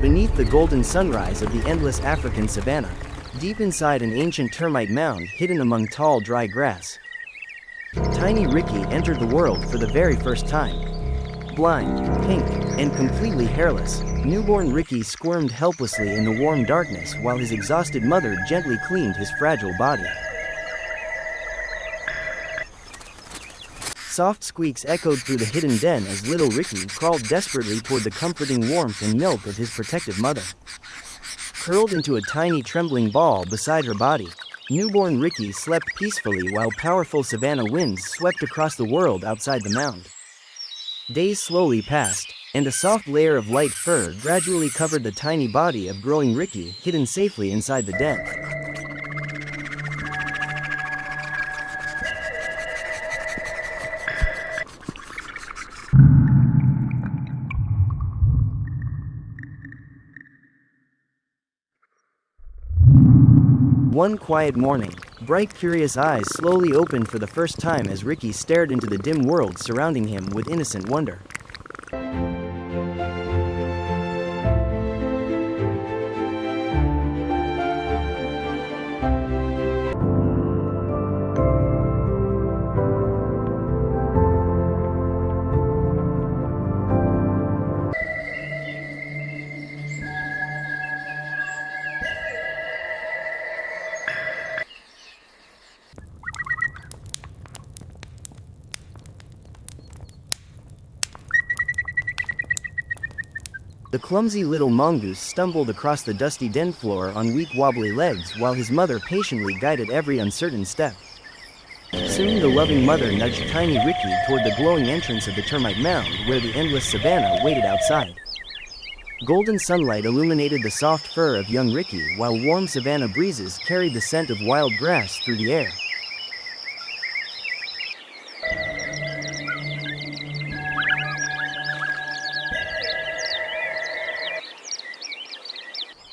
Beneath the golden sunrise of the endless African savanna, deep inside an ancient termite mound hidden among tall dry grass, tiny Ricky entered the world for the very first time. Blind, pink, and completely hairless, newborn Ricky squirmed helplessly in the warm darkness while his exhausted mother gently cleaned his fragile body. Soft squeaks echoed through the hidden den as little Ricky crawled desperately toward the comforting warmth and milk of his protective mother. Curled into a tiny trembling ball beside her body, newborn Ricky slept peacefully while powerful savanna winds swept across the world outside the mound. Days slowly passed, and a soft layer of light fur gradually covered the tiny body of growing Ricky hidden safely inside the den. One quiet morning, bright curious eyes slowly opened for the first time as Ricky stared into the dim world surrounding him with innocent wonder. The clumsy little mongoose stumbled across the dusty den floor on weak wobbly legs while his mother patiently guided every uncertain step. Soon the loving mother nudged tiny Ricky toward the glowing entrance of the termite mound where the endless savanna waited outside. Golden sunlight illuminated the soft fur of young Ricky while warm savanna breezes carried the scent of wild grass through the air.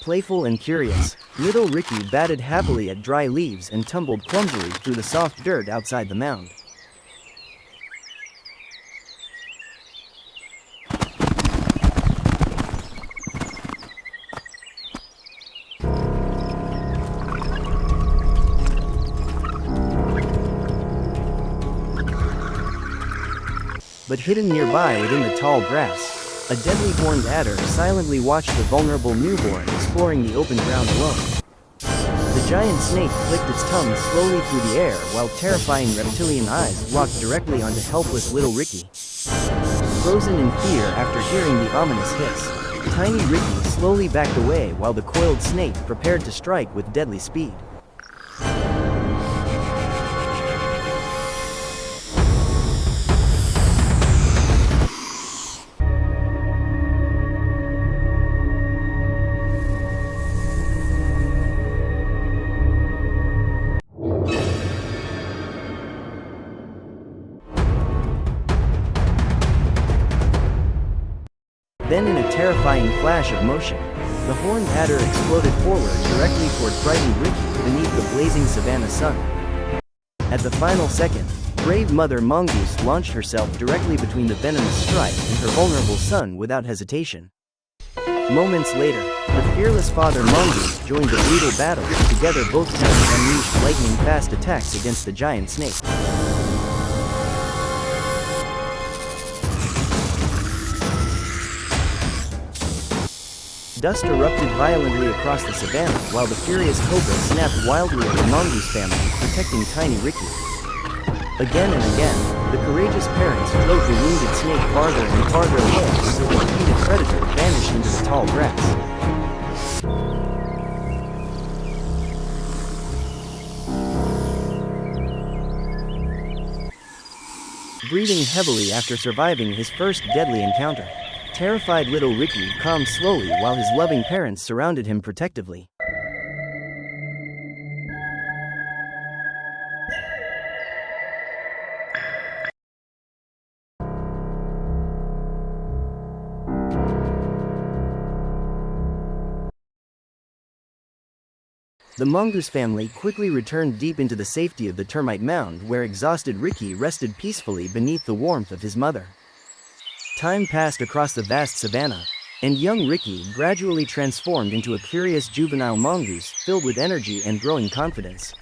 Playful and curious, little Ricky batted happily at dry leaves and tumbled clumsily through the soft dirt outside the mound. But hidden nearby within the tall grass, a deadly horned adder silently watched the vulnerable newborn exploring the open ground alone. The giant snake flicked its tongue slowly through the air while terrifying reptilian eyes locked directly onto helpless little Ricky. Frozen in fear after hearing the ominous hiss, tiny Ricky slowly backed away while the coiled snake prepared to strike with deadly speed. Then in a terrifying flash of motion, the horned adder exploded forward directly toward frightened Ricky beneath the blazing savanna sun. At the final second, brave mother mongoose launched herself directly between the venomous strike and her vulnerable son without hesitation. Moments later, the fearless father mongoose joined the brutal battle and together both times unleashed lightning-fast attacks against the giant snake. Dust erupted violently across the savanna while the furious cobra snapped wildly at the mongoose family, protecting tiny Ricky. Again and again, the courageous parents drove the wounded snake farther and farther away until the defeated predator vanished into the tall grass. Breathing heavily after surviving his first deadly encounter, terrified little Ricky calmed slowly while his loving parents surrounded him protectively. The mongoose family quickly returned deep into the safety of the termite mound where exhausted Ricky rested peacefully beneath the warmth of his mother. Time passed across the vast savanna, and young Ricky gradually transformed into a curious juvenile mongoose filled with energy and growing confidence.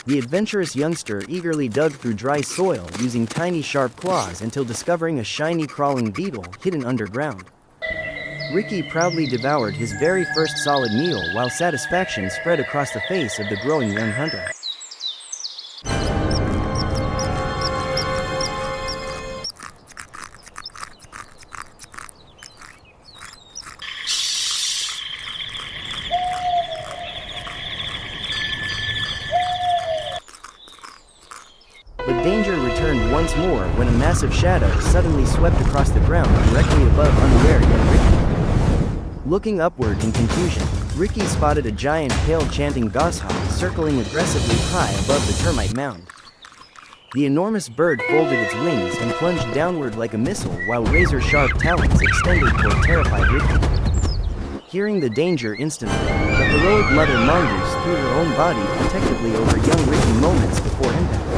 The adventurous youngster eagerly dug through dry soil using tiny sharp claws until discovering a shiny crawling beetle hidden underground. Ricky proudly devoured his very first solid meal while satisfaction spread across the face of the growing young hunter. But danger returned once more when a massive shadow suddenly swept across the ground directly above unaware young Ricky. Looking upward in confusion, Ricky spotted a giant pale chanting goshawk circling aggressively high above the termite mound. The enormous bird folded its wings and plunged downward like a missile while razor-sharp talons extended toward terrified Ricky. Hearing the danger instantly, the heroic mother mongoose threw her own body protectively over young Ricky moments before impact.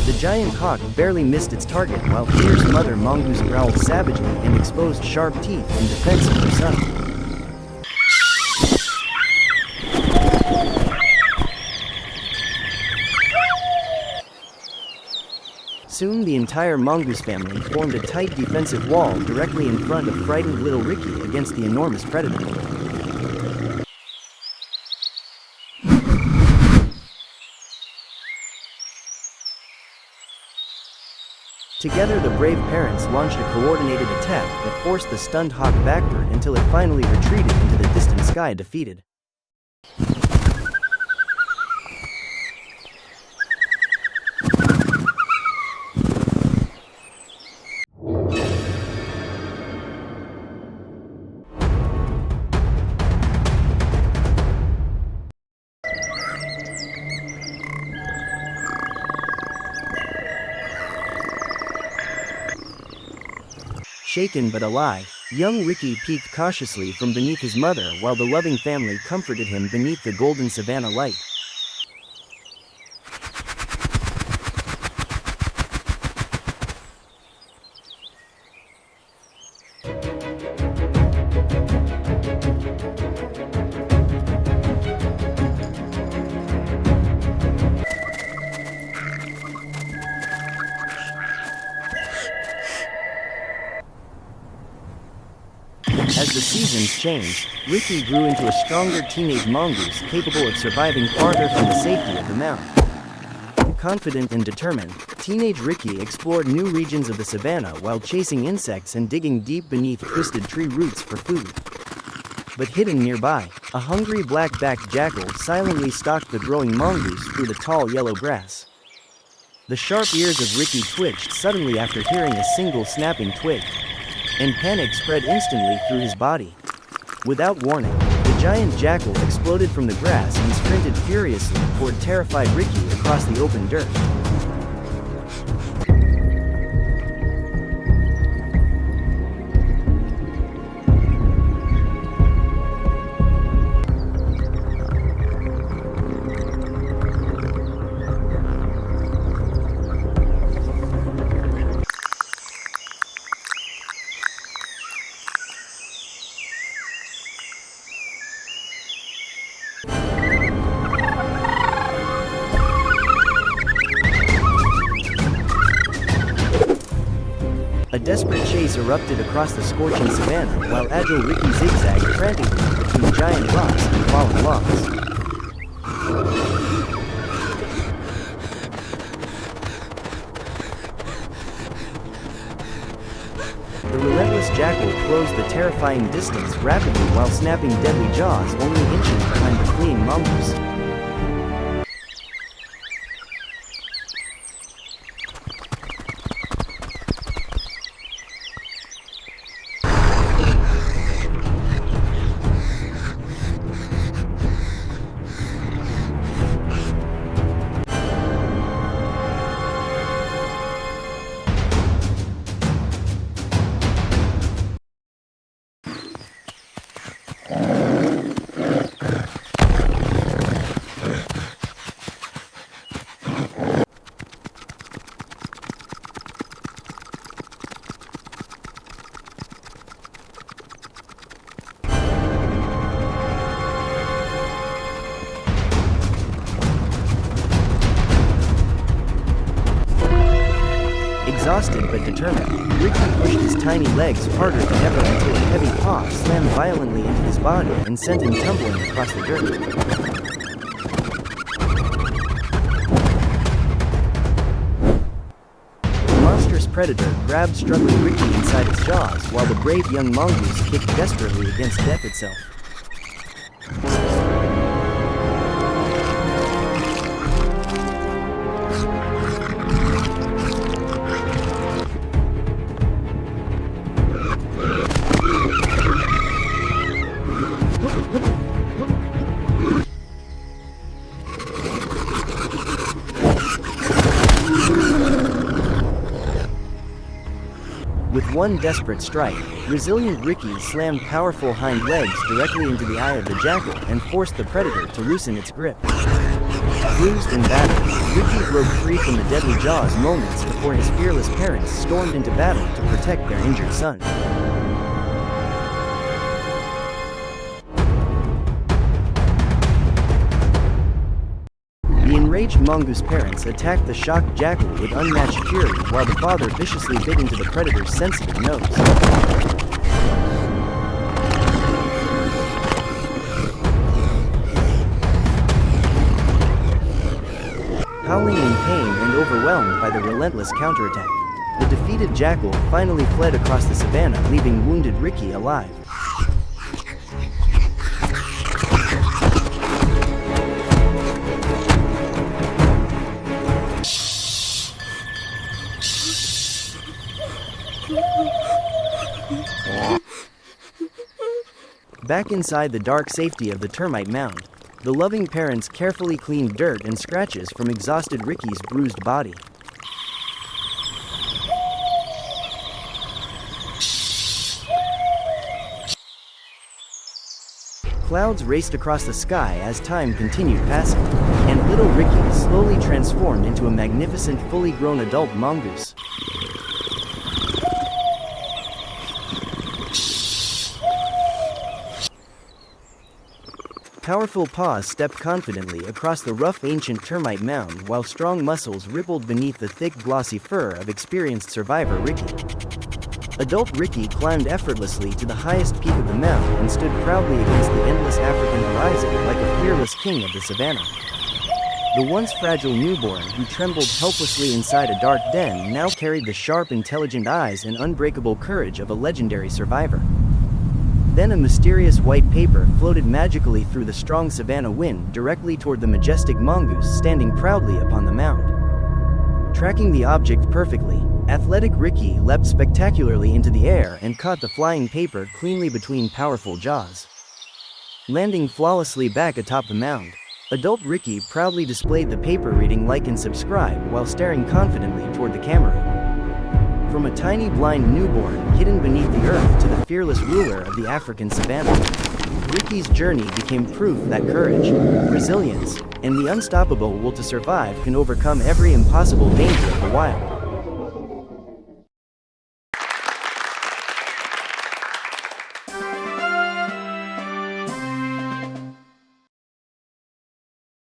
The giant hawk barely missed its target while fierce mother mongoose growled savagely and exposed sharp teeth in defense of her son. Soon the entire mongoose family formed a tight defensive wall directly in front of frightened little Ricky against the enormous predator. Together the brave parents launched a coordinated attack that forced the stunned hawk backward until it finally retreated into the distant sky defeated. Shaken but alive, young Ricky peeked cautiously from beneath his mother while the loving family comforted him beneath the golden savanna light. As the seasons changed, Ricky grew into a stronger teenage mongoose capable of surviving farther from the safety of the mound. Confident and determined, teenage Ricky explored new regions of the savanna while chasing insects and digging deep beneath twisted tree roots for food. But hidden nearby, a hungry black-backed jackal silently stalked the growing mongoose through the tall yellow grass. The sharp ears of Ricky twitched suddenly after hearing a single snapping twig, and panic spread instantly through his body. Without warning, the giant jackal exploded from the grass and sprinted furiously toward terrified Ricky across the open dirt. A desperate chase erupted across the scorching savanna while agile Ricky zigzagged frantically between giant rocks and fallen logs. The relentless jackal closed the terrifying distance rapidly while snapping deadly jaws only inches behind the fleeing mongoose. Exhausted but determined, Ricky pushed his tiny legs harder than ever until a heavy paw slammed violently into his body and sent him tumbling across the dirt. The monstrous predator grabbed struggling Ricky inside its jaws while the brave young mongoose kicked desperately against death itself. With one desperate strike, resilient Ricky slammed powerful hind legs directly into the eye of the jackal and forced the predator to loosen its grip. Bruised and battered, Ricky broke free from the deadly jaws moments before his fearless parents stormed into battle to protect their injured son. The enraged mongoose parents attacked the shocked jackal with unmatched fury while the father viciously bit into the predator's sensitive nose. Howling in pain and overwhelmed by the relentless counterattack, the defeated jackal finally fled across the savannah, leaving wounded Ricky alive. Back inside the dark safety of the termite mound, the loving parents carefully cleaned dirt and scratches from exhausted Ricky's bruised body. Clouds raced across the sky as time continued passing, and little Ricky slowly transformed into a magnificent fully grown adult mongoose. Powerful paws stepped confidently across the rough ancient termite mound while strong muscles rippled beneath the thick glossy fur of experienced survivor Ricky. Adult Ricky climbed effortlessly to the highest peak of the mound and stood proudly against the endless African horizon like a fearless king of the savannah. The once fragile newborn who trembled helplessly inside a dark den now carried the sharp, intelligent eyes and unbreakable courage of a legendary survivor. Then a mysterious white paper floated magically through the strong savanna wind directly toward the majestic mongoose standing proudly upon the mound. Tracking the object perfectly, athletic Ricky leapt spectacularly into the air and caught the flying paper cleanly between powerful jaws. Landing flawlessly back atop the mound, adult Ricky proudly displayed the paper reading "Like and subscribe" while staring confidently toward the camera. From a tiny blind newborn hidden beneath the earth to the fearless ruler of the African savannah, Ricky's journey became proof that courage, resilience, and the unstoppable will to survive can overcome every impossible danger of the wild.